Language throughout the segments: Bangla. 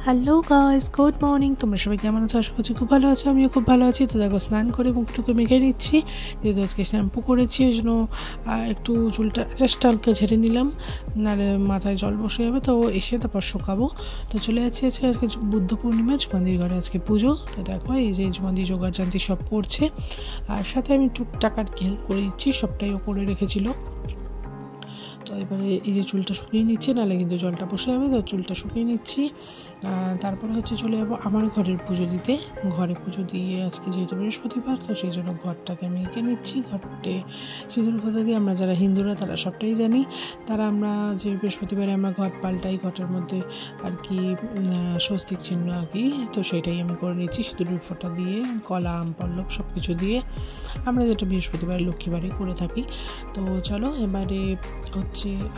Hello guys, good morning. তোমরা সবাই কেমন আছো? আশা করছি খুব ভালো আছো। আমিও খুব ভালো আছি। তো দেখো, স্নান করে মুখটুকু মেখে নিচ্ছি, যেহেতু আজকে শ্যাম্পু করেছি। ওই জন্য একটু চুলটা জাস্ট হালকা ঝেড়ে নিলাম, নাহলে মাথায় জল বসে যাবে। তো এসে তারপর শুকাবো। তো চলে যাচ্ছি আজকে বুদ্ধ পূর্ণিমা, ঝুমাদির ঘরে আজকে পুজো। তো দেখো, এই যে ঝুমাদি জোগাড় জানতি সব করছে, আর সাথে আমি টুকটাক আর কি হেল্প করে দিচ্ছি। সবটাই ও করে রেখেছিল। তো এবারে এই যে চুলটা শুকিয়ে নিচ্ছি, নাহলে কিন্তু জলটা বসে যাবে। তো চুলটা শুকিয়ে নিচ্ছি, তারপরে চলে যাবো আমার ঘরের পুজো দিতে। ঘরে পুজো দিয়ে আজকে যেহেতু বৃহস্পতিবার, তো সেই জন্য ঘরটাকে আমি এঁকে নিচ্ছি। ঘরটে সিঁদুর ফোঁটা দিয়ে, আমরা যারা হিন্দুরা তারা সবটাই জানি। আমরা যে বৃহস্পতিবারে আমরা ঘট পাল্টাই, ঘটের মধ্যে আর কি স্বস্তিক চিহ্ন আঁকি। তো সেটাই আমি করে নিচ্ছি সিঁদুর ফোঁটা দিয়ে, কলা আম পল্লব সব কিছু দিয়ে, আমরা যেটা বৃহস্পতিবার লক্ষ্মীবারে করে থাকি। তো চলো, এবারে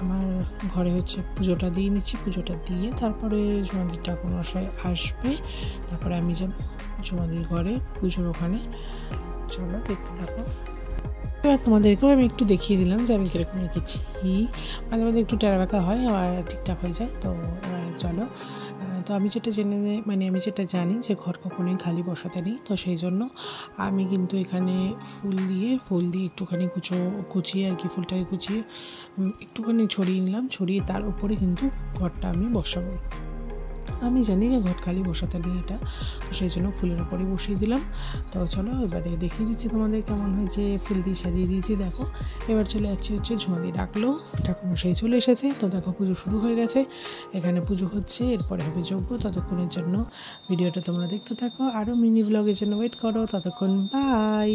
আমার ঘরে পুজোটা দিয়ে নিচ্ছি। পুজোটা দিয়ে তারপরে ঝুমাদির ঠাকুরমশাই আসবে, তারপরে আমি যাব ঝুমাদির ঘরে পুজোর ওখানে। চলো দেখতে থাকো। এবার তোমাদেরকেও আমি একটু দেখিয়ে দিলাম যে আমি কীরকম এঁকেছি। মাঝে মাঝে একটু টেরাবেঁকা হয়, আবার ঠিকঠাক হয়ে যায়। তো চলো, তো আমি যেটা জানি যে ঘর কখনোই খালি বসাতে নেই। তো সেই জন্য আমি কিন্তু এখানে ফুল দিয়ে একটুখানি কুচিয়ে আর কি, ফুলটাকে কুচিয়ে একটুখানি ছড়িয়ে নিলাম। ছড়িয়ে তার উপরে কিন্তু ঘরটা আমি বসাবো। আমি জানি যে ঘট খালি বসাতে নেই এটা, তো সেই জন্য ফুলের উপরে বসিয়ে দিলাম। তো চলো, এবারে দেখিয়ে দিচ্ছি তোমাদের কেমন হয়েছে। ফুল দিয়ে সাজিয়ে দিয়েছি। দেখো, এবার চলে যাচ্ছে ঝুমাদি ডাকলো, ঠাকুরমশাই চলে এসেছে। তো দেখো, পুজো শুরু হয়ে গেছে। এখানে পুজো হচ্ছে, এরপরে হবে যজ্ঞ। ততক্ষণের জন্য ভিডিওটা তোমরা দেখতে থাকো, আরও মিনি ব্লগের জন্য ওয়েট করো। ততক্ষণ বাই।